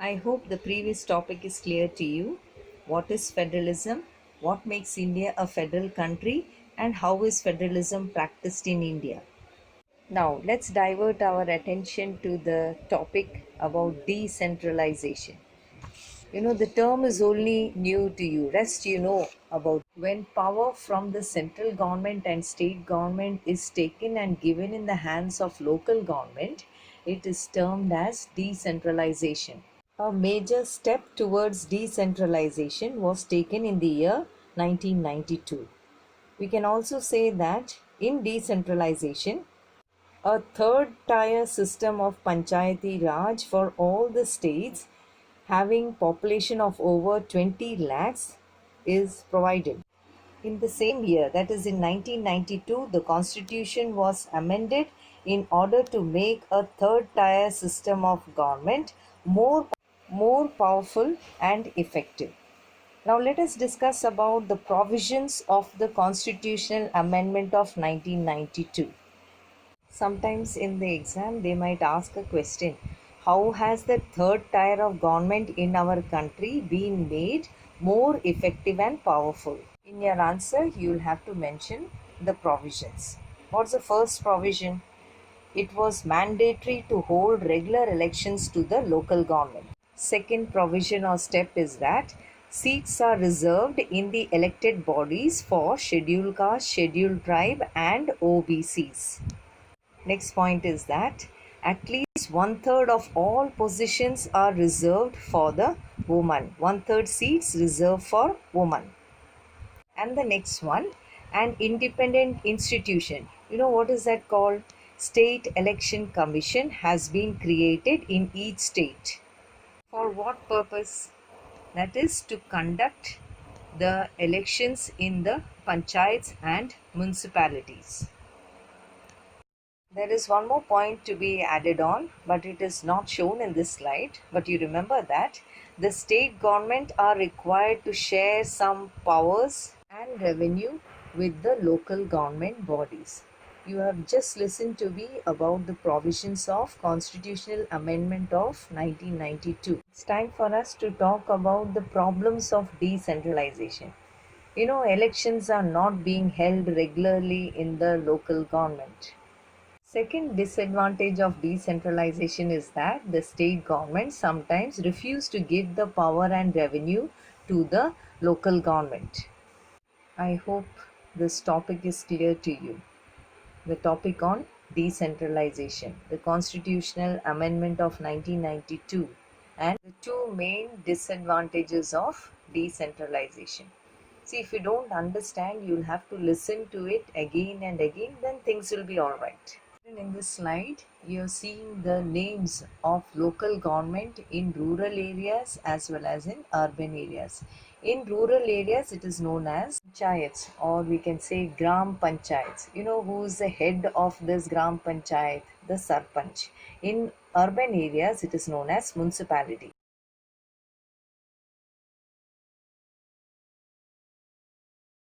I hope the previous topic is clear to you. What is federalism? What makes India a federal country? And how is federalism practiced in India? Now, let's divert our attention to the topic about decentralization. The term is only new to you. Rest you know about when power from the central government and state government is taken and given in the hands of local government, it is termed as decentralization. A major step towards decentralization was taken in the year 1992. We can also say that in decentralization, a third tier system of Panchayati Raj for all the states having population of over 20 lakhs is provided. In the same year, that is in 1992, the constitution was amended in order to make a third tier system of government more powerful and effective. Now let us discuss about the provisions of the constitutional amendment of 1992. Sometimes in the exam they might ask a question, how has the third tier of government in our country been made more effective and powerful? In your answer you will have to mention the provisions. What's the first provision? It was mandatory to hold regular elections to the local government. Second provision or step is that seats are reserved in the elected bodies for scheduled caste, scheduled tribe and OBCs. Next point is that at least one third of all positions are reserved for the woman. One third seats reserved for women. And the next one, an independent institution. You know what is that called? State Election Commission has been created in each state. For what purpose? That is to conduct the elections in the panchayats and municipalities. There is one more point to be added on, but it is not shown in this slide. But you remember that the state government are required to share some powers and revenue with the local government bodies. You have just listened to me about the provisions of Constitutional Amendment of 1992. It's time for us to talk about the problems of decentralization. Elections are not being held regularly in the local government. Second disadvantage of decentralization is that the state government sometimes refuse to give the power and revenue to the local government. I hope this topic is clear to you. The topic on decentralization, the constitutional amendment of 1992, and the two main disadvantages of decentralization. See, if you don't understand, you'll have to listen to it again and again, then things will be all right. In this slide, you're seeing the names of local government in rural areas as well as in urban areas. In rural areas, it is known as panchayats, or we can say gram panchayats. You know who is the head of this gram panchayat? The sarpanch. In urban areas, it is known as municipality.